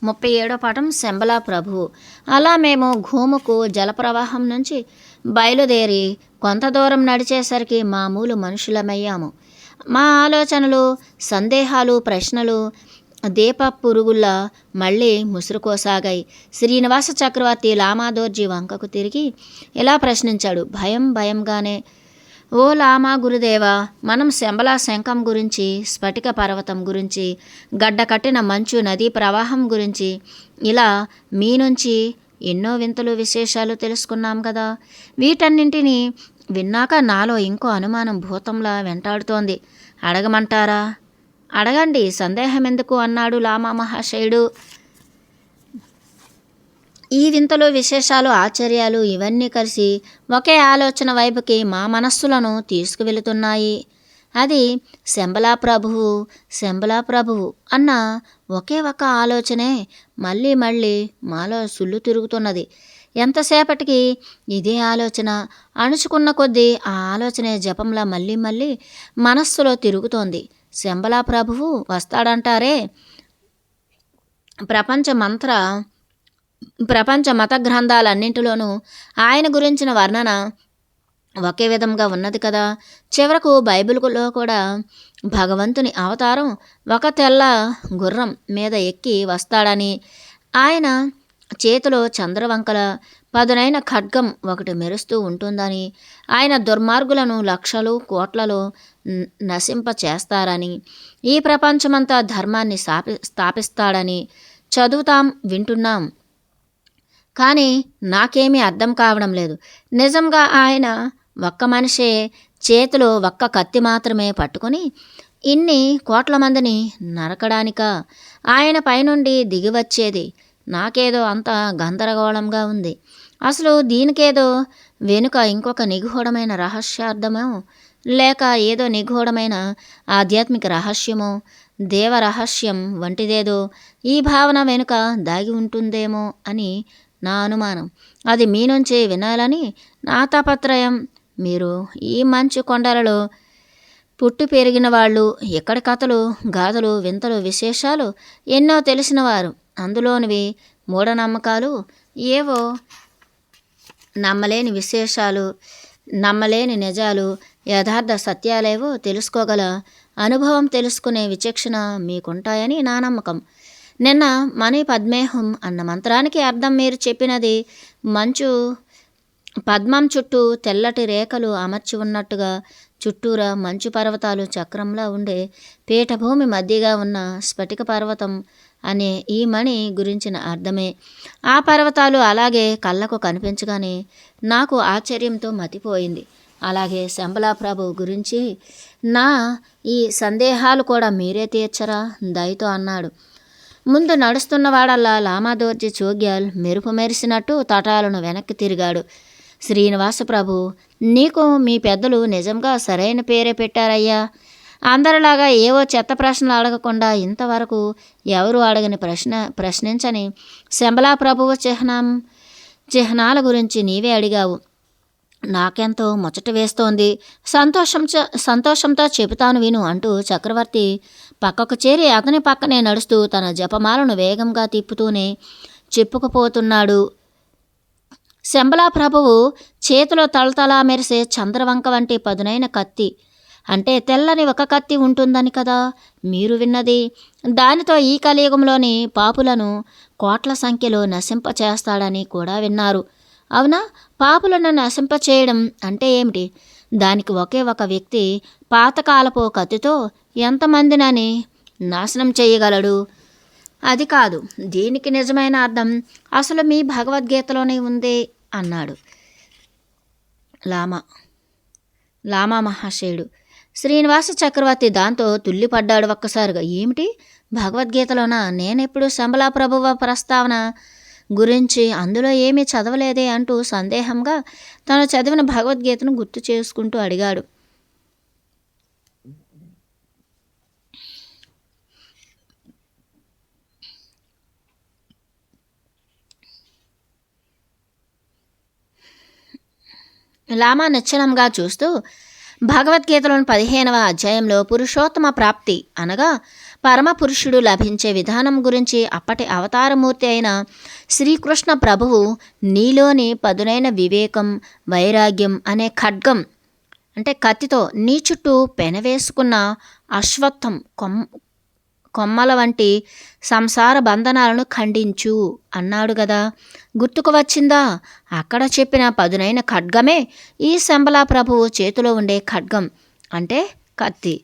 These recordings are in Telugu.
37వ పాఠం శంబలా ప్రభువు. అలా మేము ఘూముకు జలప్రవాహం నుంచి బయలుదేరి కొంత దూరం నడిచేసరికి మామూలు మనుషులమయ్యాము. మా ఆలోచనలు, సందేహాలు, ప్రశ్నలు దీప పురుగుల్లా మళ్ళీ ముసురుకోసాగాయి. శ్రీనివాస చక్రవర్తి లామాదోర్జీ వంకకు తిరిగి ఇలా ప్రశ్నించాడు భయంగానే. ఓ లామా గురుదేవా, మనం శంబలా శంఖం గురించి, స్ఫటిక పర్వతం గురించి, గడ్డ కట్టిన మంచు నదీ ప్రవాహం గురించి, ఇలా మీ నుంచి ఎన్నో వింతలు విశేషాలు తెలుసుకున్నాం కదా. వీటన్నింటినీ విన్నాక నాలో ఇంకో అనుమానం భూతంలా వెంటాడుతోంది. అడగమంటారా? అడగండి, సందేహం ఎందుకు అన్నాడు లామా మహాశయుడు. ఈ వింతలు, విశేషాలు, ఆశ్చర్యాలు ఇవన్నీ కలిసి ఒకే ఆలోచన వైపుకి మా మనస్సులను తీసుకువెళుతున్నాయి. అది శంబలా ప్రభువు అన్న ఒకే ఒక ఆలోచనే మళ్ళీ మళ్ళీ మాలో సుళ్ళు తిరుగుతున్నది. ఎంతసేపటికి ఇదే ఆలోచన అణుచుకున్న కొద్దీ ఆ ఆలోచనే జపంలా మళ్ళీ మళ్ళీ మనస్సులో తిరుగుతోంది. శంబలా ప్రభువు వస్తాడంటారే. ప్రపంచ మత గ్రంథాలన్నింటిలోనూ ఆయన గురించిన వర్ణన ఒకే విధంగా ఉన్నది కదా. చివరకు బైబిల్లో కూడా భగవంతుని అవతారం ఒక తెల్ల గుర్రం మీద ఎక్కి వస్తాడని, ఆయన చేతిలో చంద్రవంకల పదునైన ఖడ్గం ఒకటి మెరుస్తూ ఉంటుందని, ఆయన దుర్మార్గులను లక్షలు కోట్లలో నశింప చేస్తారని, ఈ ప్రపంచమంతా ధర్మాన్ని స్థాపిస్తాడని చదువుతాం, వింటున్నాం. కానీ నాకేమీ అర్థం కావడం లేదు. నిజంగా ఆయన ఒక్క మనిషే చేతిలో ఒక్క కత్తి మాత్రమే పట్టుకొని ఇన్ని కోట్ల మందిని నరకడానికా ఆయన పైనుండి దిగివచ్చేది? నాకేదో అంత గందరగోళంగా ఉంది. అసలు దీనికేదో వెనుక ఇంకొక నిగూఢమైన రహస్యార్థమో, లేక ఏదో నిగూఢమైన ఆధ్యాత్మిక రహస్యమో, దేవరహస్యం వంటిదేదో ఈ భావన వెనుక దాగి ఉంటుందేమో అని నా అనుమానం. అది మీ నుంచే వినాలని నా తాపత్రయం. మీరు ఈ మంచు కొండలలో పుట్టి పెరిగిన వాళ్ళు, ఎక్కడి కథలు, గాథలు, వింతలు, విశేషాలు ఎన్నో తెలిసినవారు. అందులోనివి మూఢనమ్మకాలు, ఏవో నమ్మలేని విశేషాలు, నమ్మలేని నిజాలు, యథార్థ సత్యాలేవో తెలుసుకోగల అనుభవం, తెలుసుకునే విచక్షణ మీకుంటాయని నా నమ్మకం. నిన్న మణి పద్మేహం అన్న మంత్రానికి అర్థం మీరు చెప్పినది. మంచు పద్మం చుట్టూ తెల్లటి రేఖలు అమర్చి ఉన్నట్టుగా చుట్టూరా మంచు పర్వతాలు చక్రంలా ఉండే పీఠభూమి మధ్యగా ఉన్న స్ఫటిక పర్వతం అనే ఈ మణి గురించిన అర్థమే. ఆ పర్వతాలు అలాగే కళ్ళకు కనిపించగానే నాకు ఆశ్చర్యంతో మతిపోయింది. అలాగే శంబలా ప్రభు గురించి నా ఈ సందేహాలు కూడా మీరే తీర్చరా దయతో అన్నాడు. ముందు నడుస్తున్నవాడల్లా లామాదోర్జీ చోగ్యాల్ మెరుపు మెరిసినట్టు తటాలను వెనక్కి తిరిగాడు. శ్రీనివాస ప్రభు, నీకు మీ పెద్దలు నిజంగా సరైన పేరే పెట్టారయ్యా. అందరిలాగా ఏవో చెత్త ప్రశ్నలు అడగకుండా ఇంతవరకు ఎవరు అడగని ప్రశ్నించని శంబలా ప్రభువు చిహ్నాల గురించి నీవే అడిగావు. నాకెంతో ముచ్చట వేస్తోంది. సంతోషంతో చెబుతాను విను అంటూ చక్రవర్తి పక్కకు చేరి అతని పక్కనే నడుస్తూ తన జపమాలను వేగంగా తిప్పుతూనే చెప్పుకుపోతున్నాడు. శంబలా ప్రభువు చేతిలో తలతలా మెరిసే చంద్రవంక వంటి పదునైన కత్తి, అంటే తెల్లని ఒక కత్తి ఉంటుందని కదా మీరు విన్నది. దానితో ఈ కలియుగంలోని పాపులను కోట్ల సంఖ్యలో నశింపచేస్తాడని కూడా విన్నారు. అవునా? పాపులను నశింపచేయడం అంటే ఏమిటి? దానికి ఒకే ఒక వ్యక్తి పాతకాలపు కత్తితో ఎంతమందినని నాశనం చేయగలడు? అది కాదు దీనికి నిజమైన అర్థం. అసలు మీ భగవద్గీతలోనే ఉంది అన్నాడు లామా మహాశయుడు. శ్రీనివాస చక్రవర్తి దాంతో తుల్లిపడ్డాడు ఒక్కసారిగా. ఏమిటి, భగవద్గీతలోనా? నేనెప్పుడు శంబలా ప్రభువ ప్రస్తావన గురించి అందులో ఏమీ చదవలేదే అంటూ సందేహంగా తను చదివిన భగవద్గీతను గుర్తు చేసుకుంటూ అడిగాడు. లామా నిశ్చలంగా చూస్తూ, భగవద్గీతలోని 15వ అధ్యాయంలో పురుషోత్తమ ప్రాప్తి అనగా పరమపురుషుడు లభించే విధానం గురించి అప్పటి అవతారమూర్తి అయిన శ్రీకృష్ణ ప్రభువు నీలోని పదునైన వివేకం, వైరాగ్యం అనే ఖడ్గం అంటే కత్తితో నీ చుట్టూ పెనవేసుకున్న అశ్వత్థం కొమ్మల వంటి సంసార బంధనాలను ఖండించు అన్నాడు గదా. గుర్తుకు వచ్చిందా? అక్కడ చెప్పిన పదునైన ఖడ్గమే ఈ శంబలా ప్రభువు చేతిలో ఉండే ఖడ్గం అంటే కత్తి.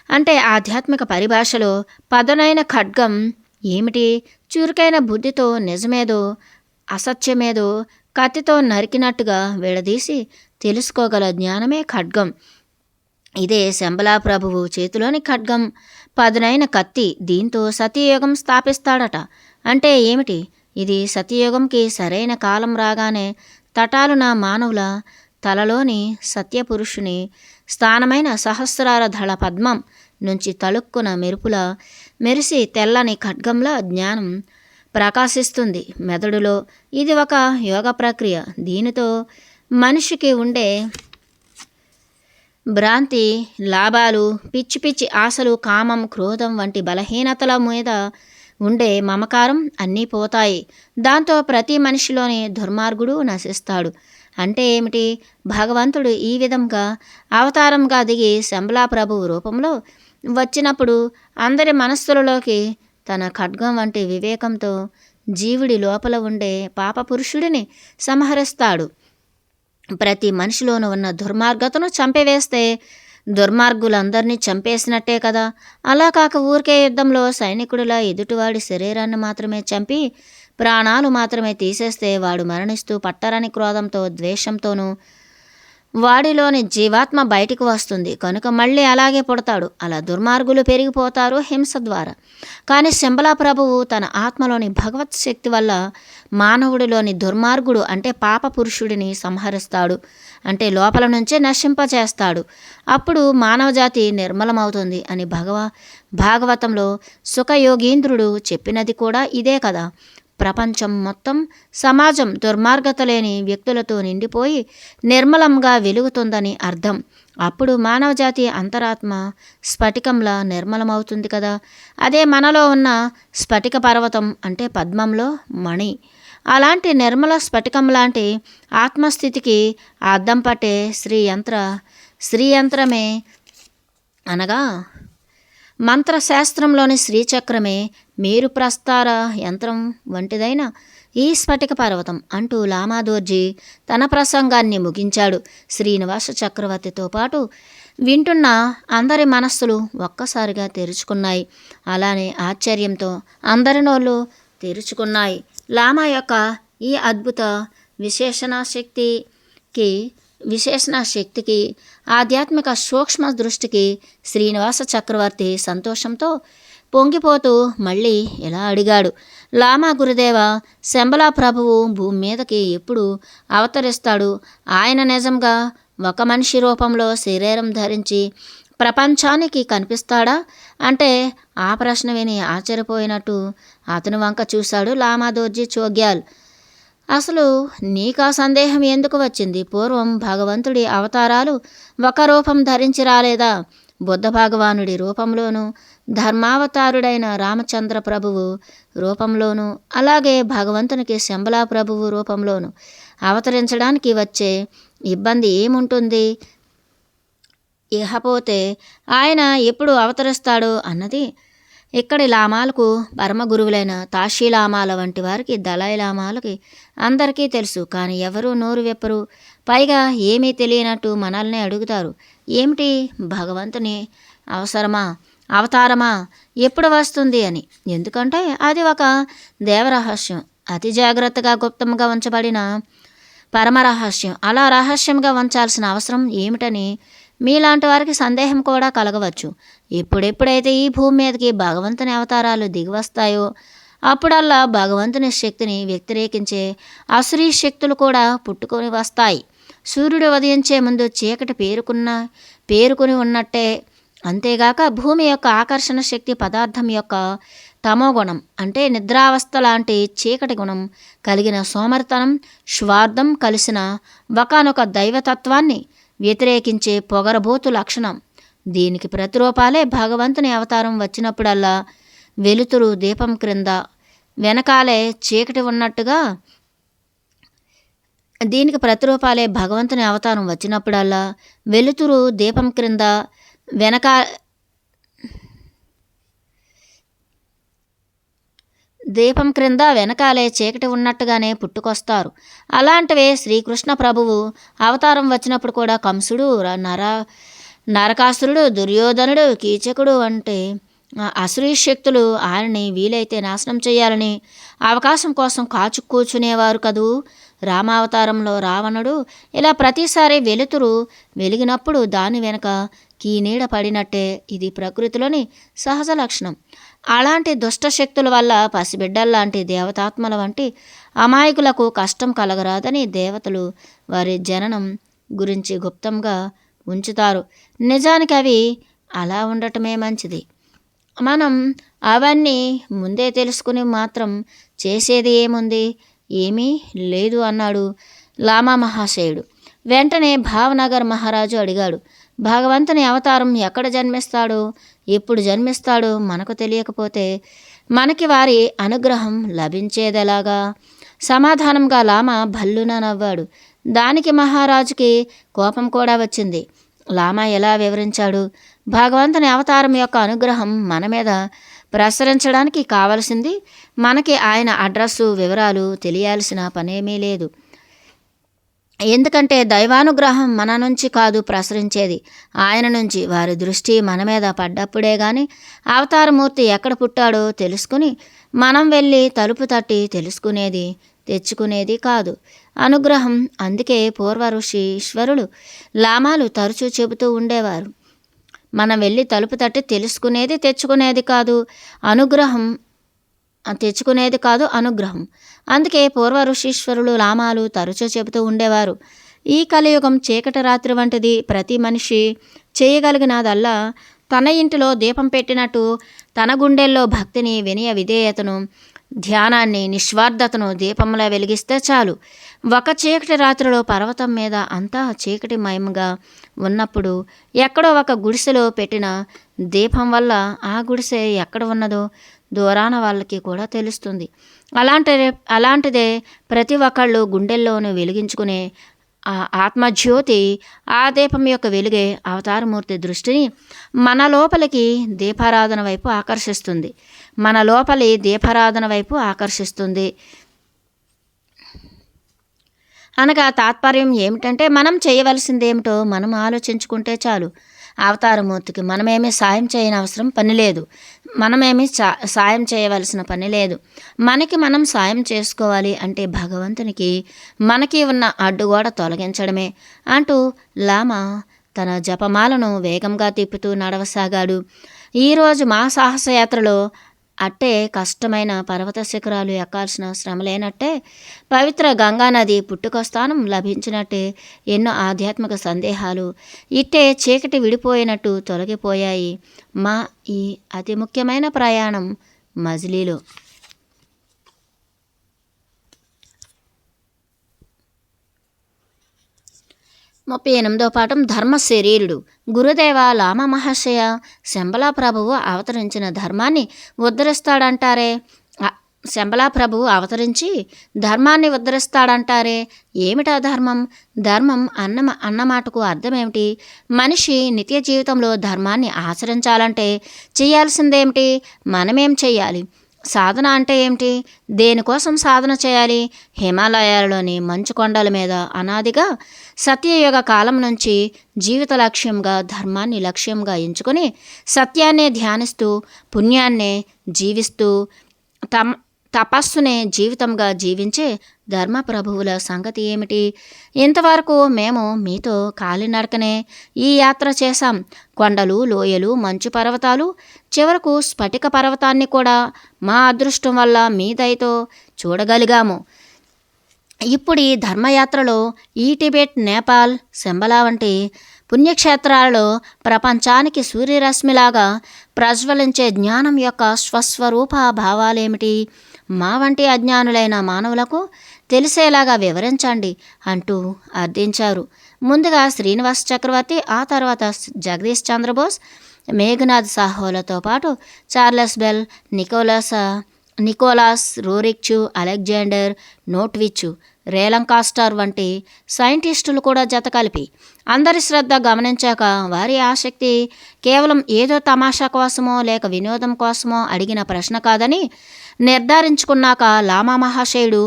అంటే ఆధ్యాత్మిక పరిభాషలో పదునైన ఖడ్గం ఏమిటి? చురుకైన బుద్ధితో నిజమేదో అసత్యమేదో కత్తితో నరికినట్టుగా విడదీసి తెలుసుకోగల జ్ఞానమే ఖడ్గం. ఇదే శంబలా ప్రభువు చేతిలోని ఖడ్గం, పదునైన కత్తి. దీంతో సత్యయుగం స్థాపిస్తాడట. అంటే ఏమిటి? ఇది సత్యయుగంకి సరైన కాలం రాగానే తటాలున మానవుల తలలోని సత్యపురుషుని స్థానమైన సహస్రార దళ పద్మం నుంచి తళుక్కున మెరుపుల మెరిసి తెల్లని ఖడ్గంలా జ్ఞానం ప్రకాశిస్తుంది మెదడులో. ఇది ఒక యోగ ప్రక్రియ. దీనితో మనిషికి ఉండే భ్రాంతి, లాభాలు, పిచ్చి పిచ్చి ఆశలు, కామం, క్రోధం వంటి బలహీనతల మీద ఉండే మమకారం అన్నీ పోతాయి. దాంతో ప్రతి మనిషిలోని దుర్మార్గుడు నశిస్తాడు. అంటే ఏమిటి? భగవంతుడు ఈ విధంగా అవతారంగా దిగి శంబలా ప్రభువు రూపంలో వచ్చినప్పుడు అందరి మనస్సులలోకి తన ఖడ్గం వంటి వివేకంతో జీవుడి లోపల ఉండే పాపపురుషుడిని సంహరిస్తాడు. ప్రతి మనిషిలోనూ ఉన్న దుర్మార్గతను చంపివేస్తే దుర్మార్గులందరినీ చంపేసినట్టే కదా. అలా కాక ఊరికే యుద్ధంలో సైనికుడిలా ఎదుటివాడి శరీరాన్ని మాత్రమే చంపి ప్రాణాలు మాత్రమే తీసేస్తే వాడు మరణిస్తూ పట్టరని క్రోధంతో, ద్వేషంతోనూ వాడిలోని జీవాత్మ బయటికి వస్తుంది. కనుక మళ్ళీ అలాగే పుడతాడు. అలా దుర్మార్గులు పెరిగిపోతారు హింస ద్వారా. కానీ శంబలా ప్రభువు తన ఆత్మలోని భగవత్ శక్తి వల్ల మానవుడిలోని దుర్మార్గుడు అంటే పాప పురుషుడిని సంహరిస్తాడు. అంటే లోపల నుంచే నశింపచేస్తాడు. అప్పుడు మానవజాతి నిర్మలమవుతుంది అని భాగవతంలో సుఖయోగీంద్రుడు చెప్పినది కూడా ఇదే కదా. ప్రపంచం మొత్తం సమాజం దుర్మార్గత లేని వ్యక్తులతో నిండిపోయి నిర్మలంగా వెలుగుతుందని అర్థం. అప్పుడు మానవజాతి అంతరాత్మ స్ఫటికంలా నిర్మలమవుతుంది కదా. అదే మనలో ఉన్న స్ఫటిక పర్వతం అంటే పద్మంలో మణి. అలాంటి నిర్మల స్ఫటికం లాంటి ఆత్మస్థితికి అద్దం పట్టే శ్రీయంత్రమే అనగా మంత్రశాస్త్రంలోని శ్రీచక్రమే మేరు ప్రస్తార యంత్రం వంటిదైన ఈ స్ఫటిక పర్వతం అంటూ లామాదోర్జీ తన ప్రసంగాన్ని ముగించాడు. శ్రీనివాస చక్రవర్తితో పాటు వింటున్న అందరి మనస్సులు ఒక్కసారిగా తెరుచుకున్నాయి. అలానే ఆశ్చర్యంతో అందరి నోళ్ళు తెరుచుకున్నాయి. లామా యొక్క ఈ అద్భుత విశేషణ శక్తికి ఆధ్యాత్మిక సూక్ష్మ దృష్టికి శ్రీనివాస చక్రవర్తి సంతోషంతో పొంగిపోతూ మళ్ళీ ఇలా అడిగాడు. లామా గురుదేవ, శంబలా ప్రభువు భూమి మీదకి ఎప్పుడు అవతరిస్తాడు? ఆయన నిజంగా ఒక మనిషి రూపంలో శరీరం ధరించి ప్రపంచానికి కనిపిస్తాడా? అంటే ఆ ప్రశ్న విని ఆశ్చర్యపోయినట్టు అతని వంక చూశాడు లామాదోర్జీ చోగ్యాల్. అసలు నీకా సందేహం ఎందుకు వచ్చింది? పూర్వం భగవంతుడి అవతారాలు ఒక రూపం ధరించి రాలేదా? బుద్ధ భగవానుడి రూపంలోనూ, ధర్మావతారుడైన రామచంద్ర ప్రభువు రూపంలోనూ, అలాగే భగవంతునికి శంబలా ప్రభువు రూపంలోనూ అవతరించడానికి వచ్చే ఇబ్బంది ఏముంటుంది? ఇహపోతే ఆయన ఎప్పుడు అవతరిస్తాడో అన్నది ఇక్కడి లామాలకు, పరమ గురువులైన తాషీ లామాల వంటి వారికి, దలై లామాలకి అందరికీ తెలుసు. కానీ ఎవరూ నోరు వెప్పరు. పైగా ఏమీ తెలియనట్టు మనల్ని అడుగుతారు, ఏమిటి భగవంతుని అవతారమా ఎప్పుడు వస్తుంది అని. ఎందుకంటే అది ఒక దేవరహస్యం, అతి జాగ్రత్తగా గుప్తంగా ఉంచబడిన పరమరహస్యం. అలా రహస్యంగా ఉంచాల్సిన అవసరం ఏమిటని మీలాంటి వారికి సందేహం కూడా కలగవచ్చు. ఎప్పుడెప్పుడైతే ఈ భూమి మీదకి భగవంతుని అవతారాలు దిగివస్తాయో అప్పుడల్లా భగవంతుని శక్తిని వ్యతిరేకించే అసురీ శక్తులు కూడా పుట్టుకొని వస్తాయి. సూర్యుడు ఉదయించే ముందు చీకటి పేరుకుని ఉన్నట్టే. అంతేగాక భూమి యొక్క ఆకర్షణ శక్తి పదార్థం యొక్క తమోగుణం అంటే నిద్రావస్థ లాంటి చీకటి గుణం కలిగిన సోమరితనం, స్వార్థం కలిసిన ఒకానొక దైవతత్వాన్ని వ్యతిరేకించే పొగరబోతు లక్షణం. దీనికి ప్రతిరూపాలే భగవంతుని అవతారం వచ్చినప్పుడల్లా వెలుతురు దీపం క్రింద వెనకాలే చీకటి ఉన్నట్టుగా దీనికి ప్రతిరూపాలే భగవంతుని అవతారం వచ్చినప్పుడల్లా వెలుతురు దీపం క్రింద వెనకా దీపం క్రింద వెనకాలే చీకటి ఉన్నట్టుగానే పుట్టుకొస్తారు. అలాంటివే శ్రీకృష్ణ ప్రభువు అవతారం వచ్చినప్పుడు కూడా కంసుడు, నరకాసురుడు, దుర్యోధనుడు, కీచకుడు అంటే అసురీ శక్తులు ఆయనని వీలైతే నాశనం చేయాలని అవకాశం కోసం కాచు కూర్చునేవారు కదూ. రామావతారంలో రావణుడు ఇలా ప్రతిసారి వెలుతురు వెలిగినప్పుడు దాని వెనుక కీనీడ పడినట్టే. ఇది ప్రకృతిలోని సహజ లక్షణం. అలాంటి దుష్ట శక్తుల వల్ల పసిబిడ్డల్లాంటి దేవతాత్మల వంటి అమాయకులకు కష్టం కలగరాదని దేవతలు వారి జననం గురించి గుప్తంగా ఉంచుతారు. నిజానికి అవి అలా ఉండటమే మంచిది. మనం అవన్నీ ముందే తెలుసుకుని మాత్రం చేసేది ఏముంది? ఏమీ లేదు అన్నాడు లామా మహాశయుడు. వెంటనే భావనగర్ మహారాజు అడిగాడు, భగవంతుని అవతారం ఎక్కడ జన్మిస్తాడో, ఎప్పుడు జన్మిస్తాడో మనకు తెలియకపోతే మనకి వారి అనుగ్రహం లభించేదెలాగా? సమాధానంగా లామా భల్లున నవ్వాడు. దానికి మహారాజుకి కోపం కూడా వచ్చింది. లామా ఎలా వివరించాడు? భగవంతుని అవతారం యొక్క అనుగ్రహం మన మీద ప్రసరించడానికి కావలసింది మనకి ఆయన అడ్రస్సు వివరాలు తెలియాల్సిన పనేమీ లేదు. ఎందుకంటే దైవానుగ్రహం మన నుంచి కాదు ప్రసరించేది, ఆయన నుంచి. వారి దృష్టి మన మీద పడ్డప్పుడే కానీ అవతారమూర్తి ఎక్కడ పుట్టాడో తెలుసుకుని మనం వెళ్ళి తలుపు తట్టి తెలుసుకునేది తెచ్చుకునేది కాదు అనుగ్రహం. అందుకే పూర్వ ఋషి ఈశ్వరులు లామాలు తరచూ చెబుతూ ఉండేవారు, మనం వెళ్ళి తలుపు తట్టి తెలుసుకునేది తెచ్చుకునేది కాదు అనుగ్రహం, తెచ్చుకునేది కాదు అనుగ్రహం. అందుకే పూర్వ ఋషీశ్వరులు లామాలు తరచూ చెబుతూ ఉండేవారు, ఈ కలియుగం చీకటి రాత్రి వంటిది. ప్రతి మనిషి చేయగలిగినదల్లా తన ఇంటిలో దీపం పెట్టినట్టు తన గుండెల్లో భక్తిని, వినయ విధేయతను, ధ్యానాన్ని, నిస్వార్థతను దీపంలా వెలిగిస్తే చాలు. ఒక చీకటి రాత్రిలో పర్వతం మీద అంతా చీకటి మయంగా ఉన్నప్పుడు ఎక్కడో ఒక గుడిసెలో పెట్టిన దీపం వల్ల ఆ గుడిసె ఎక్కడ ఉన్నదో దూరాన వాళ్ళకి కూడా తెలుస్తుంది. అలాంటిదే ప్రతి ఒక్కళ్ళు గుండెల్లోనూ వెలిగించుకునే ఆ ఆత్మజ్యోతి, ఆ దీపం యొక్క వెలుగే అవతారమూర్తి దృష్టిని మన లోపలికి దీపారాధన వైపు ఆకర్షిస్తుంది. మన లోపలి దీపారాధన వైపు ఆకర్షిస్తుంది అనగా తాత్పర్యం ఏమిటంటే, మనం చేయవలసిందేమిటో మనం ఆలోచించుకుంటే చాలు. అవతారమూర్తికి మనమేమీ సాయం చేయని అవసరం పని లేదు, మనమేమీ సాయం చేయవలసిన పని లేదు. మనకి మనం సాయం చేసుకోవాలి అంటే భగవంతునికి మనకి ఉన్న అడ్డుగోడ తొలగించడమే అంటూ లామా తన జపమాలను వేగంగా తిప్పుతూ నడవసాగాడు. ఈరోజు మా సాహసయాత్రలో అట్టే కష్టమైన పర్వత శిఖరాలు ఎక్కాల్సిన శ్రమ లేనట్టే, పవిత్ర గంగానది పుట్టుకస్థానం లభించినట్టే ఎన్నో ఆధ్యాత్మిక సందేహాలు ఇట్టే చీకటి విడిపోయినట్టు తొలగిపోయాయి మా ఈ అతి ముఖ్యమైన ప్రయాణం మజిలీలో. 38వ పాఠం ధర్మ శరీరుడు. గురుదేవ లామా మహాశయ, శంబలా ప్రభువు అవతరించిన ధర్మాన్ని ఉద్ధరిస్తాడంటారే, శంబలా ప్రభువు అవతరించి ధర్మాన్ని ఉద్ధరిస్తాడంటారే, ఏమిటా ధర్మం? ధర్మం అన్నమాటకు అర్థమేమిటి? మనిషి నిత్య జీవితంలో ధర్మాన్ని ఆచరించాలంటే చేయాల్సిందేమిటి? మనమేం చెయ్యాలి? సాధన అంటే ఏమిటి? దేనికోసం సాధన చేయాలి? హిమాలయాలలోని మంచు కొండల మీద అనాదిగా సత్యయుగ కాలం నుంచి జీవిత లక్ష్యంగా ధర్మాన్ని లక్ష్యంగా ఎంచుకొని సత్యాన్నే ధ్యానిస్తూ పుణ్యాన్నే జీవిస్తూ తపస్సునే జీవితంగా జీవించే ధర్మ ప్రభువుల సంగతి ఏమిటి? ఇంతవరకు మేము మీతో కాలినడకనే ఈ యాత్ర చేశాం. కొండలు, లోయలు, మంచు పర్వతాలు, చివరకు స్ఫటిక పర్వతాన్ని కూడా మా అదృష్టం వల్ల మీ దయతో చూడగలిగాము. ఇప్పుడు ఈ ధర్మయాత్రలో ఈ టిబెట్, నేపాల్, శంబలా వంటి పుణ్యక్షేత్రాలలో ప్రపంచానికి సూర్యరశ్మిలాగా ప్రజ్వలించే జ్ఞానం యొక్క స్వస్వరూప భావాలేమిటి? మా వంటి అజ్ఞానులైన మానవులకు తెలిసేలాగా వివరించండి అంటూ అర్థించారు. ముందుగా శ్రీనివాస్ చక్రవర్తి, ఆ తర్వాత జగదీష్ చంద్రబోస్, మేఘనాథ్ సాహోలతో పాటు చార్లెస్ బెల్, నికోలాస్ రోరిక్చు, అలెగ్జాండర్ నోట్విచ్చు, రేలంకాస్టర్ వంటి సైంటిస్టులు కూడా జత కలిపి అందరి శ్రద్ధ గమనించాక వారి ఆసక్తి కేవలం ఏదో తమాషా కోసమో లేక వినోదం కోసమో అడిగిన ప్రశ్న కాదని నిర్ధారించుకున్నాక లామా మహాశయుడు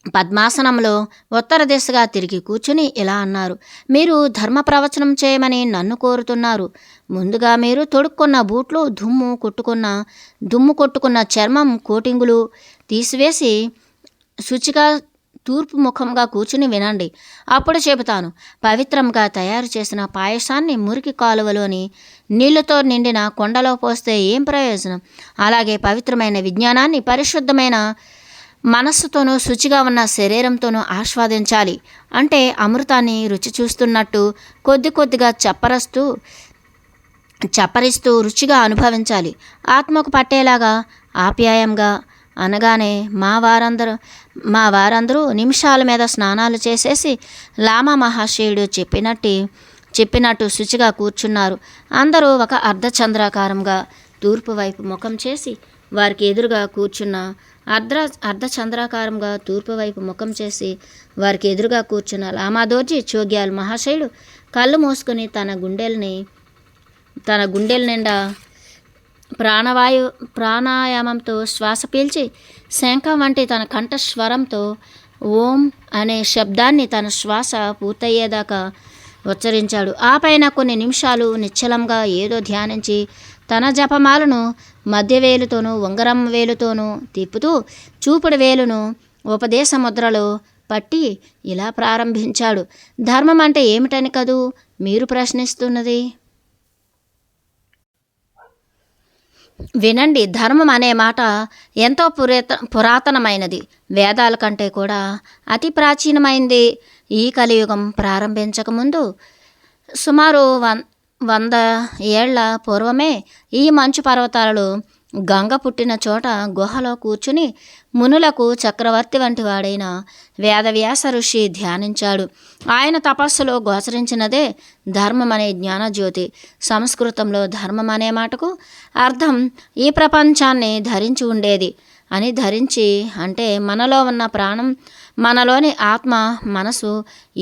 పద్మాసనంలో ఉత్తర దిశగా తిరిగి కూర్చుని ఇలా అన్నారు. మీరు ధర్మ ప్రవచనం చేయమని నన్ను కోరుతున్నారు. ముందుగా మీరు తొడుక్కున్న బూట్లు దుమ్ము కొట్టుకున్న చర్మం కోటింగులు తీసివేసి శుచిగా తూర్పు ముఖంగా కూర్చుని వినండి. అప్పుడు చెబుతాను. పవిత్రంగా తయారు చేసిన పాయసాన్ని మురికి కాలువలోని నీళ్లతో నిండిన కొండలో పోస్తే ఏం ప్రయోజనం? అలాగే పవిత్రమైన విజ్ఞానాన్ని పరిశుద్ధమైన మనస్సుతోనూ శుచిగా ఉన్న శరీరంతోనూ ఆస్వాదించాలి. అంటే అమృతాన్ని రుచి చూస్తున్నట్టు కొద్ది కొద్దిగా చప్పరిస్తూ రుచిగా అనుభవించాలి. ఆత్మకు పట్టేలాగా ఆప్యాయంగా. అనగానే మా వారందరూ నిమిషాల మీద స్నానాలు చేసేసి లామా మహాశయుడు చెప్పినట్టు శుచిగా కూర్చున్నారు. అందరూ ఒక అర్ధచంద్రాకారంగా తూర్పు వైపు ముఖం చేసి వారికి ఎదురుగా కూర్చున్న లామాదోర్జీ చోగ్యాల్ మహాశయుడు కళ్ళు మూసుకుని తన గుండెల నిండా ప్రాణాయామంతో శ్వాస పీల్చి శంఖం వంటి తన కంఠస్వరంతో ఓం అనే శబ్దాన్ని తన శ్వాస పూర్తయ్యేదాకా ఉచ్చరించాడు. ఆ పైన కొన్ని నిమిషాలు నిశ్చలంగా ఏదో ధ్యానించి తన జపమాలను మధ్య వేలుతోనూ ఉంగరం వేలుతోనూ తిప్పుతూ చూపుడు వేలును ఉపదేశ ముద్రలో పట్టి ఇలా ప్రారంభించాడు. ధర్మం అంటే ఏమిటని కదూ మీరు ప్రశ్నిస్తున్నది? వినండి. ధర్మం అనే మాట ఎంతో పురాతనమైనది. వేదాల కంటే కూడా అతి ప్రాచీనమైంది. ఈ కలియుగం ప్రారంభించకముందు సుమారు 100 ఏళ్ల పూర్వమే ఈ మంచు పర్వతాలలో గంగ పుట్టిన చోట గుహలో కూర్చుని మునులకు చక్రవర్తి వంటి వాడైన వేదవ్యాస ఋషి ధ్యానించాడు. ఆయన తపస్సులో గోచరించినదే ధర్మం అనే జ్ఞానజ్యోతి. సంస్కృతంలో ధర్మం అనే మాటకు అర్థం ఈ ప్రపంచాన్ని ధరించి ఉండేది అని. అంటే మనలో ఉన్న ప్రాణం, మనలోని ఆత్మ, మనసు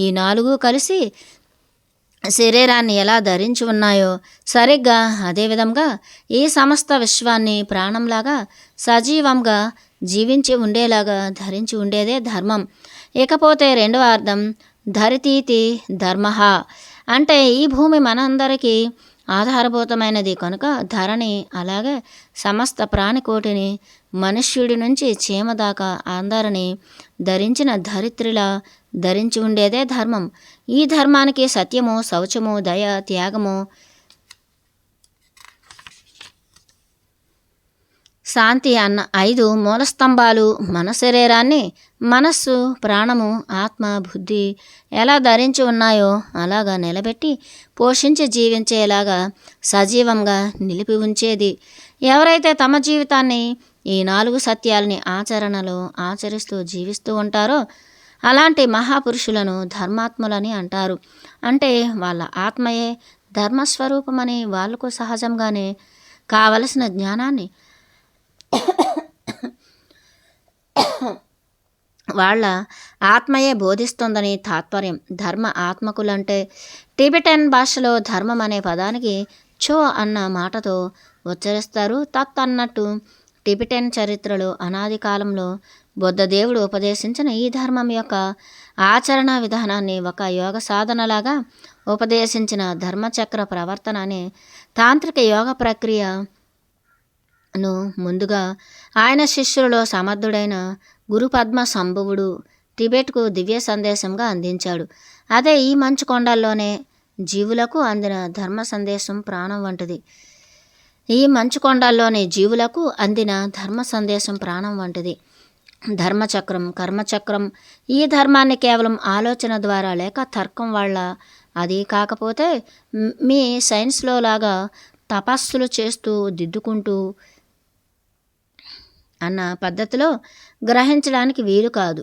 ఈ 4 కలిసి శరీరాన్ని ఎలా ధరించి ఉన్నాయో సరిగ్గా అదేవిధంగా ఈ సమస్త విశ్వాన్ని ప్రాణంలాగా సజీవంగా జీవించి ఉండేలాగా ధరించి ఉండేదే ధర్మం. ఇకపోతే రెండవ అర్థం ధరితీతి ధర్మః అంటే ఈ భూమి మనందరికీ ఆధారభూతమైనది కనుక ధరణి, అలాగే సమస్త ప్రాణికోటిని మనుష్యుడి నుంచి చీమ దాకా అందరినీ ధరించిన ధరిత్రిలా ధరించి ఉండేదే ధర్మం. ఈ ధర్మానికి సత్యము, శౌచము, దయ, త్యాగము, శాంతి అన్న 5 మూలస్తంభాలు మన శరీరాన్ని మనస్సు, ప్రాణము, ఆత్మ, బుద్ధి ఎలా ధరించి ఉన్నాయో అలాగా నిలబెట్టి పోషించి జీవించేలాగా సజీవంగా నిలిపి ఉంచేది. ఎవరైతే తమ జీవితాన్ని ఈ 4 సత్యాలని ఆచరణలో ఆచరిస్తూ జీవిస్తూ ఉంటారో అలాంటి మహాపురుషులను ధర్మాత్ములని అంటారు. అంటే వాళ్ళ ఆత్మయే ధర్మస్వరూపమని వాళ్లకు సహజంగానే కావలసిన జ్ఞానాన్ని వాళ్ళ ఆత్మయే బోధిస్తుందని తాత్పర్యం. ధర్మ ఆత్మకులంటే టిబెటన్ భాషలో ధర్మం అనే పదానికి చో అన్న మాటతో ఉచ్చరిస్తారు. తత్ అన్నట్టు టిబెటన్ చరిత్రలో అనాది కాలంలో బుద్ధదేవుడు ఉపదేశించిన ఈ ధర్మం యొక్క ఆచరణ విధానాన్ని ఒక యోగ సాధనలాగా ఉపదేశించిన ధర్మచక్ర ప్రవర్తన అనే తాంత్రిక యోగ ప్రక్రియను ముందుగా ఆయన శిష్యులలో సమర్థుడైన గురుపద్మ సంభవుడు టిబెట్కు దివ్య సందేశంగా అందించాడు. అదే ఈ మంచు కొండల్లోనే జీవులకు అందిన ధర్మ సందేశం ప్రాణం వంటిది. ఈ మంచు కొండల్లోని జీవులకు అందిన ధర్మ సందేశం ప్రాణం వంటిది. ధర్మచక్రం, కర్మచక్రం. ఈ ధర్మాన్ని కేవలం ఆలోచన ద్వారా లేక తర్కం వల్ల, అది కాకపోతే మీ సైన్స్లో లాగా తపస్సులు చేస్తూ దిద్దుకుంటూ అన్న పద్ధతిలో గ్రహించడానికి వీలు కాదు.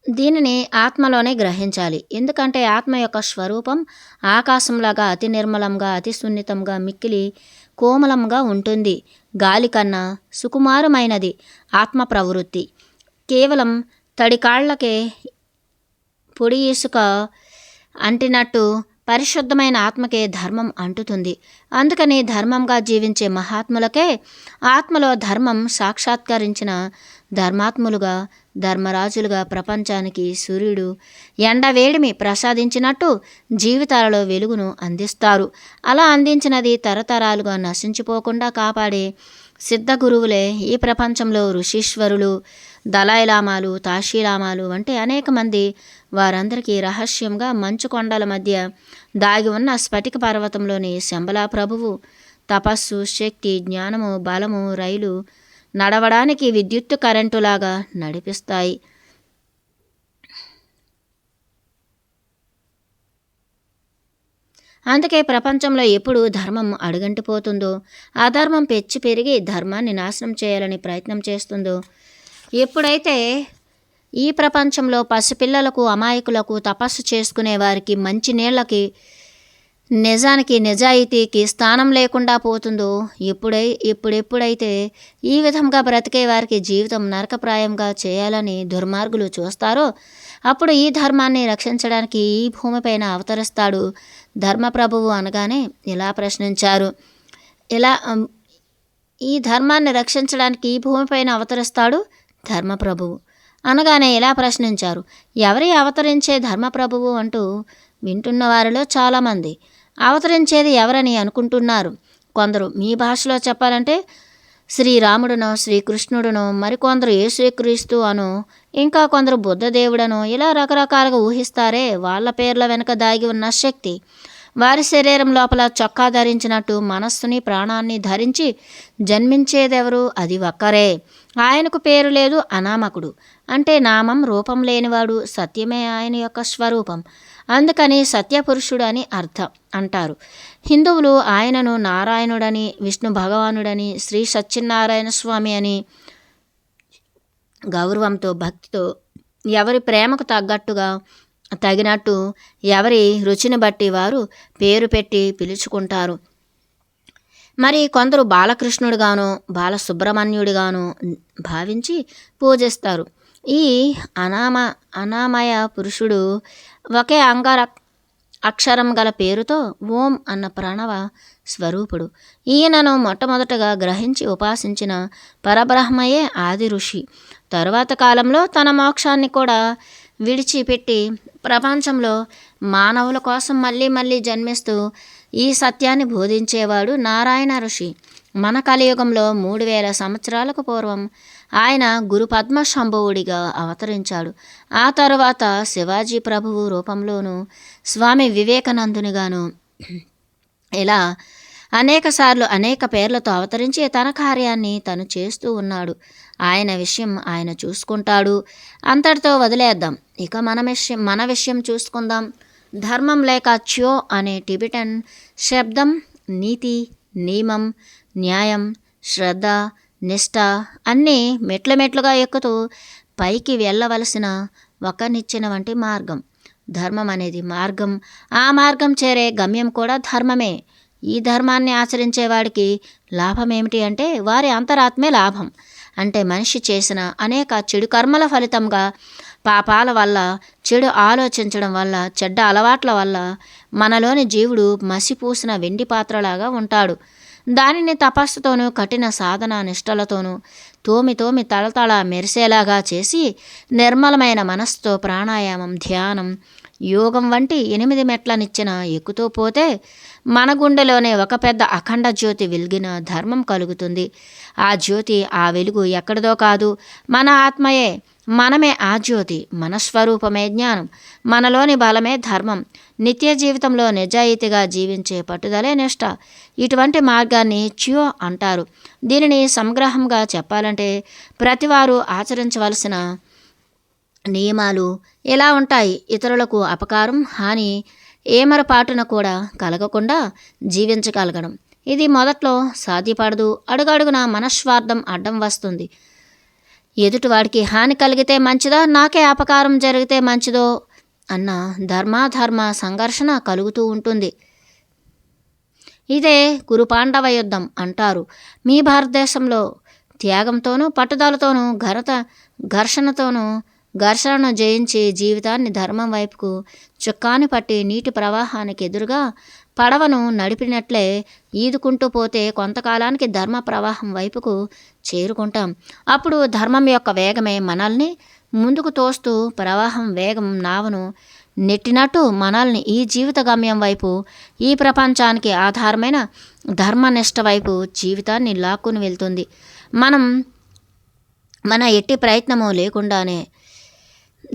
దీనిని ఆత్మలోనే గ్రహించాలి. ఎందుకంటే ఆత్మ యొక్క స్వరూపం ఆకాశంలాగా అతి నిర్మలంగా, అతి సున్నితంగా, మిక్కిలి కోమలంగా ఉంటుంది. గాలి కన్నా సుకుమారమైనది ఆత్మ ప్రవృత్తి. కేవలం తడి కాళ్ళకే పొడి ఇసుక అంటినట్టు పరిశుద్ధమైన ఆత్మకే ధర్మం అంటుతుంది. అందుకని ధర్మంగా జీవించే మహాత్ములకే ఆత్మలో ధర్మం సాక్షాత్కరించిన ధర్మాత్ములుగా, ధర్మరాజులుగా ప్రపంచానికి సూర్యుడు ఎండవేడిమి ప్రసాదించినట్టు జీవితాలలో వెలుగును అందిస్తారు. అలా అందించినది తరతరాలుగా నశించిపోకుండా కాపాడే సిద్ధ గురువులే ఈ ప్రపంచంలో ఋషీశ్వరులు, దలైలామాలు, తాషీలామాలు వంటి అనేక మంది. వారందరికీ రహస్యంగా మంచు కొండల మధ్య దాగి ఉన్న స్ఫటిక పర్వతంలోని శంబలా ప్రభువు తపస్సు, శక్తి, జ్ఞానము, బలము రైలు నడవడానికి విద్యుత్తు కరెంటులాగా నడిపిస్తాయి. అందుకే ప్రపంచంలో ఎప్పుడు ధర్మం అడుగంటిపోతుందో, అధర్మం పెచ్చి పెరిగి ధర్మాన్ని నాశనం చేయాలని ప్రయత్నం చేస్తుందో, ఎప్పుడైతే ఈ ప్రపంచంలో పసిపిల్లలకు, అమాయకులకు, తపస్సు చేసుకునే వారికి, మంచి నీళ్ళకి, నిజానికి నిజాయితీకి స్థానం లేకుండా పోతుందో, ఎప్పుడెప్పుడైతే ఈ విధంగా బ్రతికే వారికి జీవితం నరకప్రాయంగా చేయాలని దుర్మార్గులు చూస్తారో, అప్పుడు ఈ ధర్మాన్ని రక్షించడానికి ఈ భూమిపైన అవతరిస్తాడు ధర్మప్రభువు అనగానే ఇలా ప్రశ్నించారు. ఈ ధర్మాన్ని రక్షించడానికి ఈ భూమిపైన అవతరిస్తాడు ధర్మప్రభువు అనగానే ఇలా ప్రశ్నించారు. ఎవరి అవతరించే ధర్మప్రభువు అంటూ వింటున్న వారిలో చాలామంది అవతరించేది ఎవరని అనుకుంటున్నారు. కొందరు మీ భాషలో చెప్పాలంటే శ్రీరాముడునో, శ్రీకృష్ణుడునో, మరికొందరు యేసుక్రీస్తు అనో, ఇంకా కొందరు బుద్ధదేవుడనో, ఇలా రకరకాలుగా ఊహిస్తారే. వాళ్ళ పేర్ల వెనుక దాగి ఉన్న శక్తి వారి శరీరం లోపల చొక్కా ధరించినట్టు మనస్సుని, ప్రాణాన్ని ధరించి జన్మించేదెవరు? అది ఒక్కరే. ఆయనకు పేరు లేదు, అనామకుడు. అంటే నామం, రూపం లేనివాడు. సత్యమే ఆయన యొక్క స్వరూపం. అందుకని సత్యపురుషుడు అని అర్థం అంటారు. హిందువులు ఆయనను నారాయణుడని, విష్ణు భగవానుడని, శ్రీ సత్యనారాయణ స్వామి అని గౌరవంతో, భక్తితో, ఎవరి ప్రేమకు తగినట్టు, ఎవరి రుచిని బట్టి వారు పేరు పెట్టి పిలుచుకుంటారు. మరి కొందరు బాలకృష్ణుడిగానో, బాలసుబ్రహ్మణ్యుడిగానో భావించి పూజిస్తారు. ఈ అనామయ పురుషుడు ఒకే అక్షరం గల పేరుతో ఓం అన్న ప్రణవ స్వరూపుడు. ఈయనను మొట్టమొదటగా గ్రహించి ఉపాసించిన పరబ్రహ్మయే ఆది ఋషి. తరువాత కాలంలో తన మోక్షాన్ని కూడా విడిచిపెట్టి ప్రపంచంలో మానవుల కోసం మళ్ళీ జన్మిస్తూ ఈ సత్యాన్ని బోధించేవాడు నారాయణ ఋషి. మన కలియుగంలో 3000 సంవత్సరాలకు పూర్వం ఆయన గురు పద్మశంభువుడిగా అవతరించాడు. ఆ తరువాత శివాజీ ప్రభువు రూపంలోనూ, స్వామి వివేకానందునిగాను, ఇలా అనేకసార్లు అనేక పేర్లతో అవతరించి తన కార్యాన్ని తను చేస్తూ ఉన్నాడు. ఆయన విషయం ఆయన చూసుకుంటాడు. అంతటితో వదిలేద్దాం. ఇక మన విషయం చూసుకుందాం. ధర్మం లేక చ్యో అనే టిబెటన్ శబ్దం నీతి, నియమం, న్యాయం, శ్రద్ధ, నిష్ఠ అన్నీ మెట్లుగా ఎక్కుతూ పైకి వెళ్ళవలసిన ఒక నిచ్చెన వంటి మార్గం. ధర్మం అనేది మార్గం. ఆ మార్గం చేరే గమ్యం కూడా ధర్మమే. ఈ ధర్మాన్ని ఆచరించేవాడికి లాభం ఏమిటి అంటే వారి అంతరాత్మే లాభం. అంటే మనిషి చేసిన అనేక చెడు కర్మల ఫలితంగా, పాపాల వల్ల, చెడు ఆలోచించడం వల్ల, చెడ్డ అలవాట్ల వల్ల మనలోని జీవుడు మసిపూసిన వెండి పాత్రలాగా ఉంటాడు. దానిని తపస్సుతోనూ, కఠిన సాధన నిష్టలతోనూ తోమి తళతళ మెరిసేలాగా చేసి నిర్మలమైన మనస్సుతో ప్రాణాయామం, ధ్యానం, యోగం వంటి 8 మెట్లనిచ్చిన ఎక్కుతూ పోతే మన గుండెలోనే ఒక పెద్ద అఖండ జ్యోతి వెలిగిన ధర్మం కలుగుతుంది. ఆ జ్యోతి, ఆ వెలుగు ఎక్కడిదో కాదు, మన ఆత్మయే. మనమే ఆ జ్యోతి. మన స్వరూపమే జ్ఞానం. మనలోని బలమే ధర్మం. నిత్య జీవితంలో నిజాయితీగా జీవించే పట్టుదలే నిష్ఠ. ఇటువంటి మార్గాన్ని చ్యో అంటారు. దీనిని సంగ్రహంగా చెప్పాలంటే ప్రతివారు ఆచరించవలసిన నియమాలు ఎలా ఉంటాయి? ఇతరులకు అపకారం, హాని ఏమరపాటున కూడా కలగకుండా జీవించగలగడం. ఇది మొదట్లో సాధ్యపడదు. అడుగడుగున మనస్వార్థం అడ్డం వస్తుంది. ఎదుటివాడికి హాని కలిగితే మంచిదా, నాకే అపకారం జరిగితే మంచిదో అన్న ధర్మాధర్మ సంఘర్షణ కలుగుతూ ఉంటుంది. ఇదే గురుపాండవ యుద్ధం అంటారు. మీ భారతదేశంలో త్యాగంతోనూ పట్టుదలతోనూ ఘర్షణను జయించి జీవితాన్ని ధర్మం వైపుకు చుక్కాని పట్టి నీటి ప్రవాహానికి ఎదురుగా పడవను నడిపినట్లే ఈదుకుంటూ పోతే కొంతకాలానికి ధర్మ ప్రవాహం వైపుకు చేరుకుంటాం. అప్పుడు ధర్మం యొక్క వేగమే మనల్ని ముందుకు తోస్తూ ప్రవాహం వేగం నావను నెట్టినట్టు మనల్ని ఈ జీవిత గమ్యం వైపు, ఈ ప్రపంచానికి ఆధారమైన ధర్మనిష్ట వైపు జీవితాన్ని లాక్కుని వెళ్తుంది. మన ఎట్టి ప్రయత్నము లేకుండానే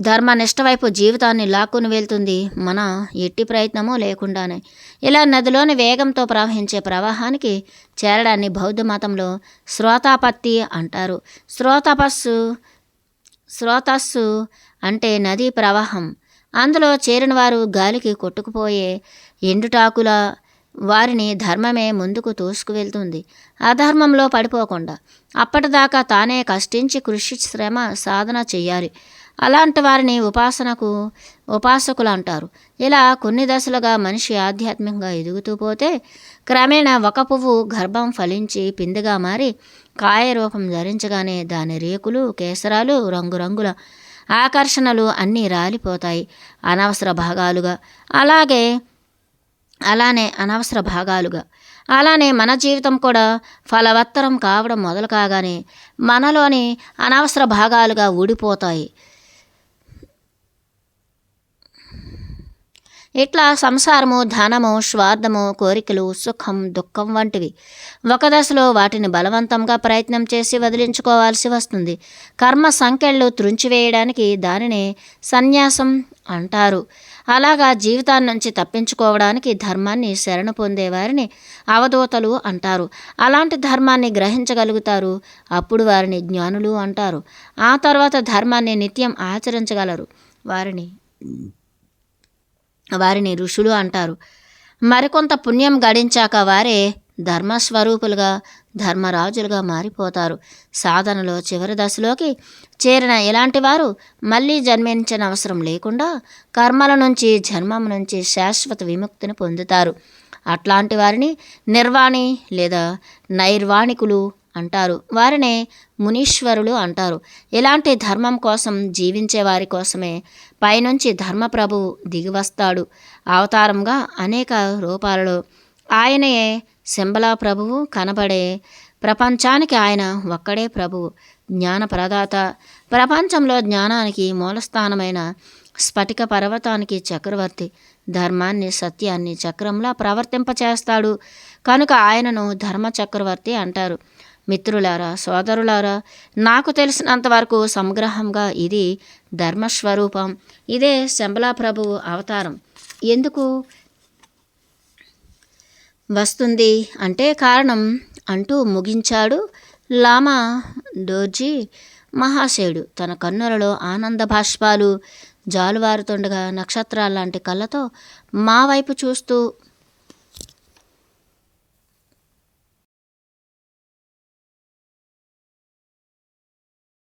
ధర్మనిష్ట వైపు జీవితాన్ని లాక్కుని వెళ్తుంది. మన ఎట్టి ప్రయత్నమూ లేకుండానే. ఇలా నదిలోని వేగంతో ప్రవహించే ప్రవాహానికి చేరడాన్ని బౌద్ధ మతంలో శ్రోతాపత్తి అంటారు. శ్రోతస్సు అంటే నదీ ప్రవాహం. అందులో చేరిన వారు గాలికి కొట్టుకుపోయే ఎండుటాకుల వారిని ధర్మమే ముందుకు తోసుకువెళ్తుంది, అధర్మంలో పడిపోకుండా. అప్పటిదాకా తానే కష్టించి కృషి శ్రమ సాధన చెయ్యాలి. అలాంటి వారిని ఉపాసకులు అంటారు. ఇలా కొన్ని దశలుగా మనిషి ఆధ్యాత్మికంగా ఎదుగుతూ పోతే క్రమేణా ఒక పువ్వు గర్భం ఫలించి పిందెగా మారి కాయ రూపం ధరించగానే దాని రేకులు, కేసరాలు, రంగురంగుల ఆకర్షణలు అన్నీ రాలిపోతాయి అనవసర భాగాలుగా. అలానే మన జీవితం కూడా ఫలవత్తరం కావడం మొదలు కాగానే మనలోని అనవసర భాగాలుగా ఊడిపోతాయి. ఇట్లా సంసారము, ధనము, స్వార్థము, కోరికలు, సుఖం, దుఃఖం వంటివి ఒక దశలో వాటిని బలవంతంగా ప్రయత్నం చేసి వదిలించుకోవాల్సి వస్తుంది. కర్మ సంకెళ్ళు త్రుంచివేయడానికి దానినే సన్యాసం అంటారు. అలాగా జీవితాన్ని నుంచి తప్పించుకోవడానికి ధర్మాన్ని శరణు పొందేవారిని అవధూతలు అంటారు. అలాంటి ధర్మాన్ని గ్రహించగలుగుతారు. అప్పుడు వారిని జ్ఞానులు అంటారు. ఆ తర్వాత ధర్మాన్ని నిత్యం ఆచరించగలరు వారిని ఋషులు అంటారు. మరికొంత పుణ్యం గడించాక వారే ధర్మస్వరూపులుగా, ధర్మరాజులుగా మారిపోతారు. సాధనలో చివరి దశలోకి చేరిన ఇలాంటి వారు మళ్ళీ జన్మించిన అవసరం లేకుండా కర్మల నుంచి, జన్మం నుంచి శాశ్వత విముక్తిని పొందుతారు. అట్లాంటి వారిని నిర్వాణి లేదా నైర్వాణికులు అంటారు. వారినే మునీశ్వరులు అంటారు. ఇలాంటి ధర్మం కోసం జీవించే వారి కోసమే పైనుంచి ధర్మప్రభువు దిగివస్తాడు. అవతారంగా అనేక రూపాలలో ఆయనయే శంబలా ప్రభువు కనబడే ప్రపంచానికి ఆయన ఒక్కడే ప్రభువు, జ్ఞాన ప్రదాత. ప్రపంచంలో జ్ఞానానికి మూలస్థానమైన స్ఫటిక పర్వతానికి చక్రవర్తి. ధర్మాన్ని, సత్యాన్ని చక్రంలా ప్రవర్తింపచేస్తాడు కనుక ఆయనను ధర్మ చక్రవర్తి అంటారు. మిత్రులారా, సోదరులారా, నాకు తెలిసినంతవరకు సంగ్రహంగా ఇది ధర్మస్వరూపం. ఇదే శంబలా ప్రభువు అవతారం. ఎందుకు వస్తుంది అంటే కారణం అంటూ ముగించాడు లామా డోర్జీ మహాశయుడు. తన కన్నులలో ఆనంద బాష్పాలు జాలువారుతుండగా నక్షత్రాల్లాంటి కళ్ళతో మా వైపు చూస్తూ